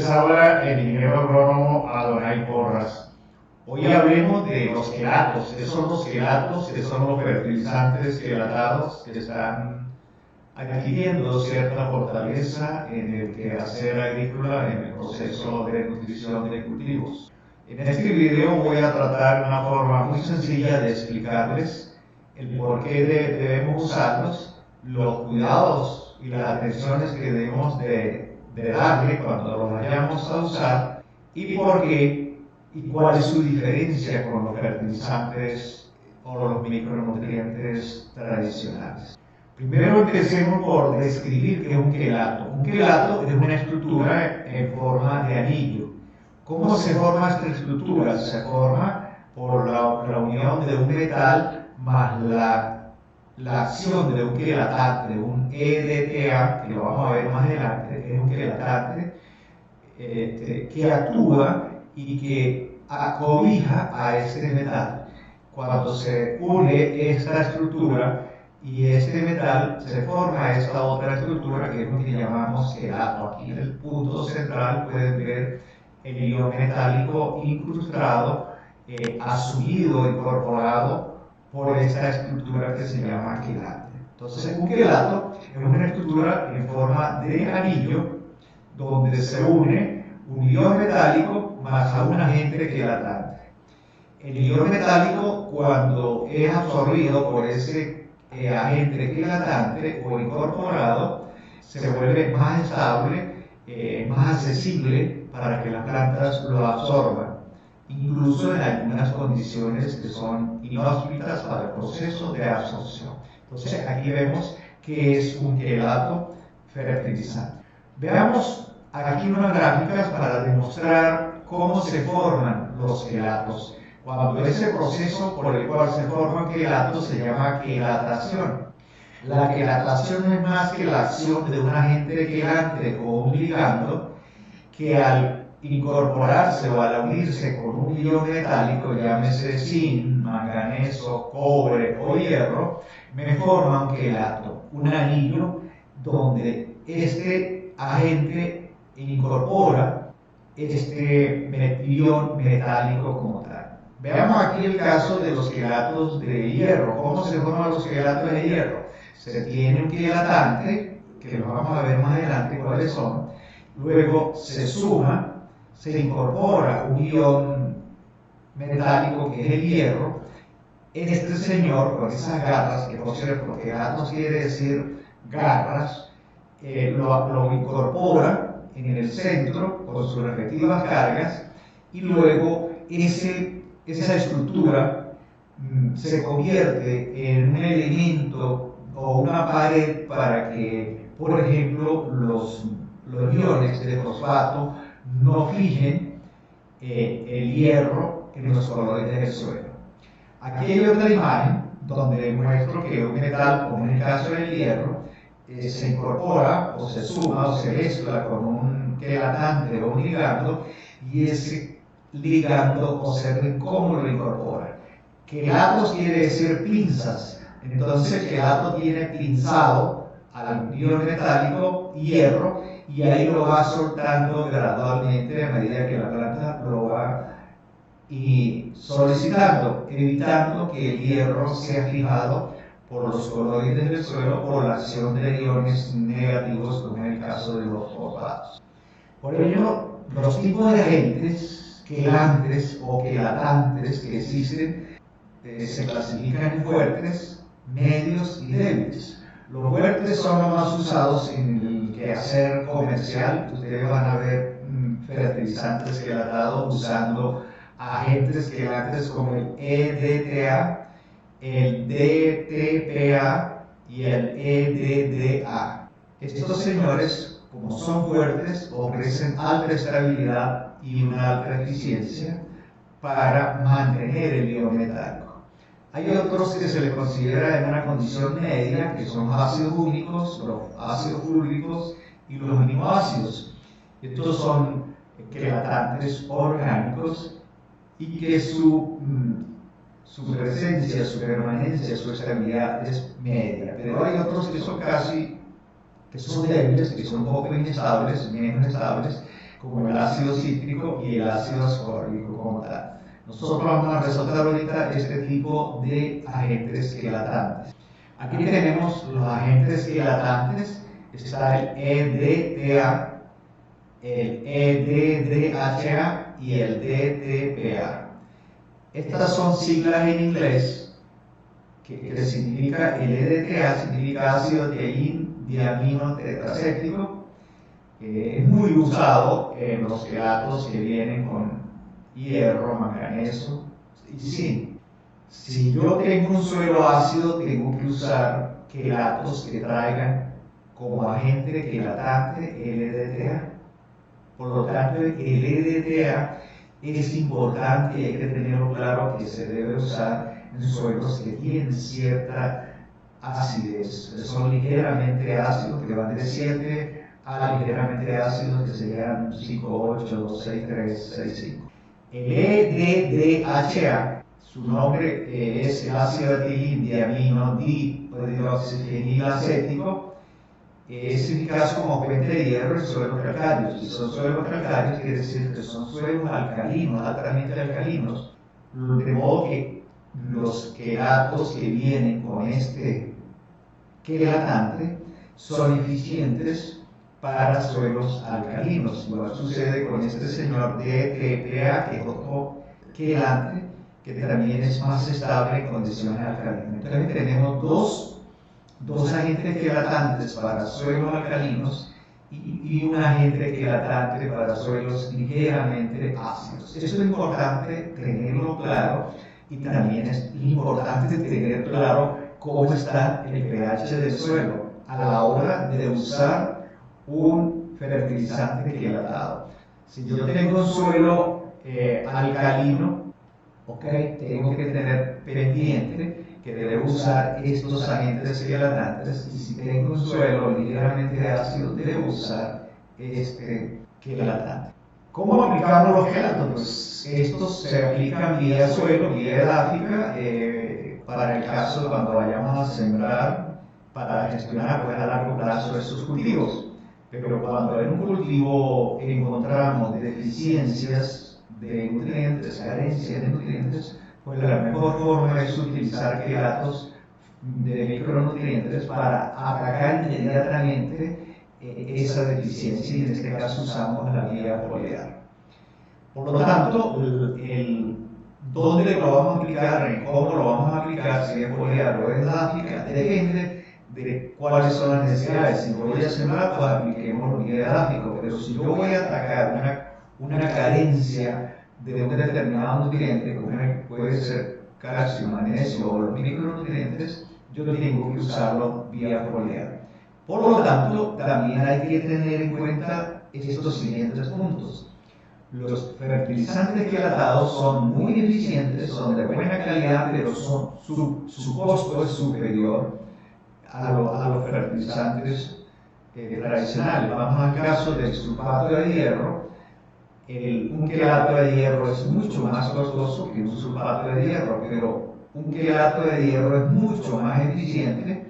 les habla el ingeniero agrónomo Adonai Porras. Hoy hablemos de los quelatos. ¿Qué son los quelatos? ¿Qué son los fertilizantes quelatados que están adquiriendo cierta fortaleza en el quehacer agrícola, en el proceso de nutrición de cultivos? En este video voy a tratar una forma muy sencilla de explicarles el por qué debemos usarlos, los cuidados y las atenciones que debemos de darle cuando los vayamos a usar y por qué y cuál es su diferencia con los fertilizantes o los micronutrientes tradicionales. Primero empecemos por describir qué es un quelato. Un quelato es una estructura en forma de anillo. ¿Cómo se forma esta estructura? Se forma por la unión de un metal más la acción de un quelatante, de un EDTA, que lo vamos a ver más adelante, es un quelatante que actúa y que acobija a este metal. Cuando se une esta estructura y este metal, se forma esta otra estructura que es lo que llamamos quelato. Aquí en el punto central pueden ver el ion metálico incrustado, asumido, incorporado por esta estructura que se llama quelante. Entonces, un quelato es una estructura en forma de anillo donde se une un ion metálico más a un agente quelatante. El ion metálico, cuando es absorbido por ese agente quelatante o incorporado, se vuelve más estable, más accesible para que las plantas lo absorban, incluso en algunas condiciones que son inhóspitas para el proceso de absorción. Entonces aquí vemos que es un quelato fertilizante. Veamos aquí unas gráficas para demostrar cómo se forman los quelatos. Cuando ese proceso por el cual se forman quelatos se llama quelatación. La quelatación no es más que la acción de un agente quelante o un ligando que al incorporarse o al unirse con un ion metálico, llámese zinc, manganeso, cobre o hierro, me forma un quelato, un anillo donde este agente incorpora este ion metálico como tal. Veamos aquí el caso de los quelatos de hierro. ¿Cómo se forman los quelatos de hierro? Se tiene un quelatante, que lo vamos a ver más adelante cuáles son. Luego se suma, se incorpora un ion metálico que es el hierro. Este señor, con esas garras, que por cierto, quelatos quiere decir garras, lo incorpora en el centro con sus respectivas cargas y luego esa estructura se convierte en un elemento o una pared para que, por ejemplo, los iones de fosfato no fijen el hierro en los colores del suelo. Aquí hay otra imagen donde muestro que un metal, como en el caso del hierro, se incorpora o se suma o se mezcla con un quelatante o un ligando, y ese ligando, observen cómo lo incorpora. Quelatos quiere decir pinzas, entonces el quelato tiene pinzado al ion metálico hierro y ahí lo va soltando gradualmente a medida que la planta lo va solicitando, evitando que el hierro sea fijado por los coloides del suelo por la acción de iones negativos, como en el caso de los fosfatos. Por ello, los tipos de agentes quelantes o quelatantes que existen se clasifican en fuertes, medios y débiles. Los fuertes son los más usados en el quehacer comercial. Ustedes van a ver fertilizantes quelatados usando agentes quelantes como el EDTA, el DTPA y el EDDA. Estos señores, como son fuertes, ofrecen alta estabilidad y una alta eficiencia para mantener el ion metálico. Hay otros que se les considera en una condición media, que son los ácidos únicos, los ácidos fluoricos y los aminoácidos. Estos son quelatantes orgánicos y que su presencia, su permanencia, su estabilidad es media. Pero hay otros que son débiles, que son un poco inestables, menos estables, como el ácido cítrico y el ácido ascórbico como tal. Nosotros vamos a resaltar ahorita este tipo de agentes quelatantes. Aquí tenemos los agentes quelatantes, está el EDTA, el EDDHA y el DTPA. Estas son siglas en inglés que significa, el EDTA significa ácido diamino tetracético. Es muy usado en los quelatos que vienen con hierro, manganeso y zinc. Si yo tengo un suelo ácido, tengo que usar quelatos que traigan como agente quelatante LDTA. Por lo tanto, el LDTA es importante y hay que tenerlo claro que se debe usar en suelos que tienen cierta acidez. Son ligeramente ácidos, que van de 7 a ligeramente ácidos, que serían 5, 8, 6, 3, 6, 5. El EDDHA, su nombre es el ácido etildiamino dihidroxifenilacético, es indicado como fuente de hierro en suelos calcáreos. Si son suelos calcáreos, quiere decir que son suelos alcalinos, altamente alcalinos, de modo que los quelatos que vienen con este quelatante son eficientes para suelos alcalinos. Igual sucede con este señor DTPA, que es otro quelante, que también es más estable en condiciones alcalinas. Entonces tenemos dos agentes quelatantes para suelos alcalinos y un agente quelatante para suelos ligeramente ácidos. Esto es importante tenerlo claro, y también es importante tener claro cómo está el pH del suelo a la hora de usar un fertilizante quelatado. Si yo tengo un suelo alcalino, tengo que tener pendiente que debo usar estos agentes quelatantes, y si tengo un suelo ligeramente ácido, debo usar este quelatante. ¿Cómo aplicamos los quelatos? Pues estos se aplican vía suelo, vía edáfica, para el caso de cuando vayamos a sembrar, para gestionar pues, a largo plazo estos cultivos. Pero cuando en un cultivo encontramos deficiencias de nutrientes, carencias de nutrientes, pues la mejor forma es utilizar quelatos de micronutrientes para atacar inmediatamente esa deficiencia, y en este caso usamos la vía foliar. Por lo tanto, dónde lo vamos a aplicar, cómo lo vamos a aplicar, si es foliar o es edáfica, depende de cuáles son las necesidades. Si voy a sembrar, pues apliquemos vía edáfico, pero si yo voy a atacar una carencia de un determinado nutriente, como puede ser calcio, magnesio o los micronutrientes, yo tengo que usarlo vía foliar. Por lo tanto, también hay que tener en cuenta estos siguientes puntos. Los fertilizantes quelatados son muy eficientes, son de buena calidad, pero su costo es superior a los fertilizantes tradicionales. Vamos al caso del sulfato de hierro. Un quelato de hierro es mucho más costoso que un sulfato de hierro, pero un quelato de hierro es mucho más eficiente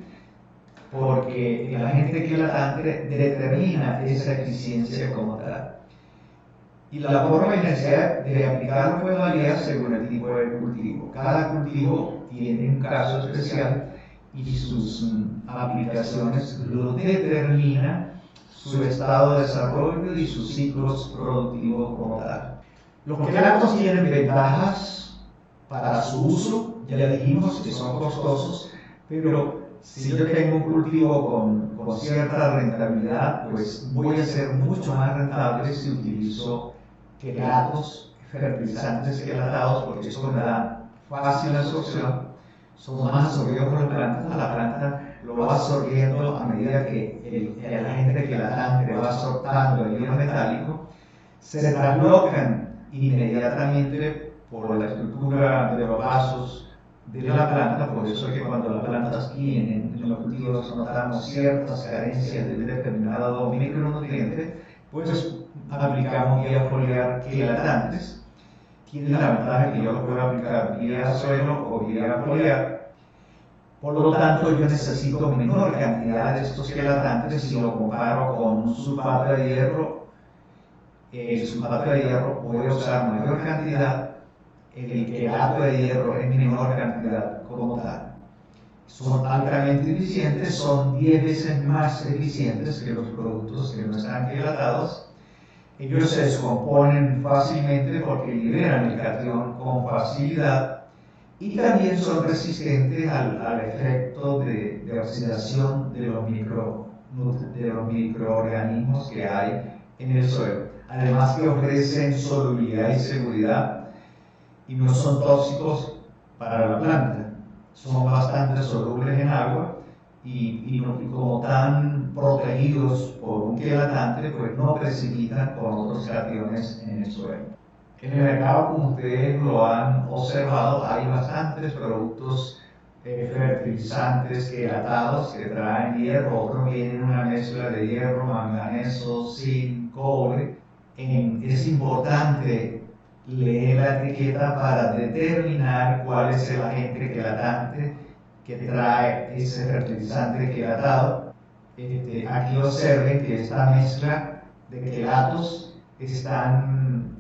porque el agente quelatante determina esa eficiencia como tal. Y la forma y necesidad de aplicarlo puede variar según el tipo de cultivo. Cada cultivo tiene un caso especial y sus aplicaciones lo determina su estado de desarrollo y sus ciclos productivos como tal. Los quelatos tienen ventajas para su uso, ya dijimos que son costosos, pero si yo tengo un cultivo con cierta rentabilidad, pues voy a ser mucho más rentable si utilizo quelatos, fertilizantes quelatados, porque esto me da fácil absorción, son más absorbidos por la planta lo va absorbiendo a medida que el agente quelatante va absorbiendo el hierro metálico, se traslocan inmediatamente por la estructura de los vasos de la planta. Por eso es que cuando las plantas tienen en los cultivos notamos ciertas carencias de determinado micronutriente, pues aplicamos vía foliar quelatantes. Tiene la ventaja que yo lo puedo aplicar vía suelo o vía foliar. Por lo tanto, yo necesito menor cantidad de estos quelatantes si lo comparo con un sulfato de hierro el sulfato de hierro, voy a usar mayor cantidad, el quelato de hierro en menor cantidad como tal. Son altamente eficientes, son 10 veces más eficientes que los productos que no están quelatados. Ellos se descomponen fácilmente porque liberan el catión con facilidad y también son resistentes al efecto de oxidación de los microorganismos que hay en el suelo. Además que ofrecen solubilidad y seguridad y no son tóxicos para la planta. Son bastante solubles en agua y como están protegidos por un quelatante, pues no precipitan con otros cationes en el suelo. En el mercado, como ustedes lo han observado, hay bastantes productos fertilizantes quelatados que traen hierro, otros vienen una mezcla de hierro, manganeso, zinc, cobre. Es importante leer la etiqueta para determinar cuál es el agente quelatante que trae ese fertilizante quelatado. Aquí observen que esta mezcla de quelatos están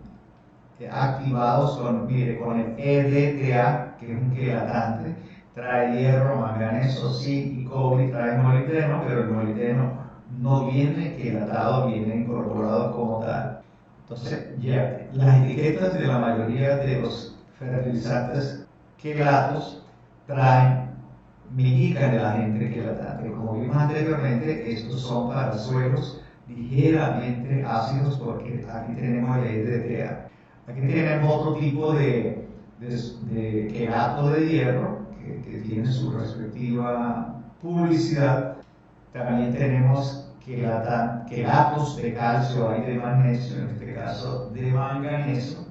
activados con el EDTA, que es un quelatante, trae hierro, manganeso, zinc y cobre, trae molibdeno, pero el molibdeno no viene quelatado, viene incorporado como tal. Entonces, ya las etiquetas de la mayoría de los fertilizantes quelatos me indican el agente quelatante. Como vimos anteriormente, estos son para suelos ligeramente ácidos porque aquí tenemos el EDTA. Aquí tenemos otro tipo de quelato de hierro que tiene su respectiva publicidad. También tenemos quelatos de calcio y de magnesio, en este caso de manganeso.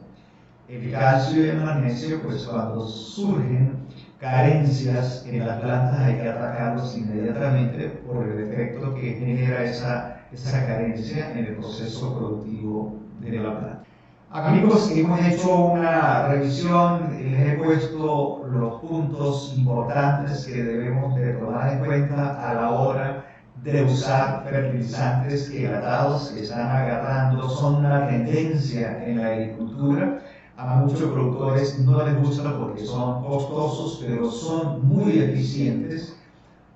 El calcio y el magnesio, pues cuando surgen carencias en las plantas hay que atacarlos inmediatamente por el efecto que genera esa carencia en el proceso productivo de la planta. Amigos, hemos hecho una revisión, les he puesto los puntos importantes que debemos de tomar en cuenta a la hora de usar fertilizantes quelatados que están agarrando, son una tendencia en la agricultura. A muchos productores no les gusta porque son costosos, pero son muy eficientes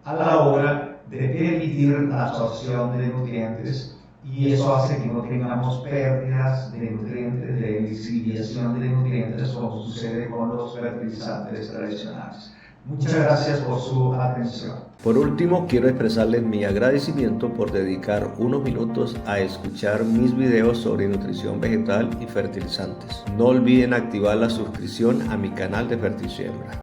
a la hora de permitir la absorción de nutrientes y eso hace que no tengamos pérdidas de nutrientes, de lixiviación de nutrientes como sucede con los fertilizantes tradicionales. Muchas gracias por su atención. Por último, quiero expresarles mi agradecimiento por dedicar unos minutos a escuchar mis videos sobre nutrición vegetal y fertilizantes. No olviden activar la suscripción a mi canal de Fertisiembra.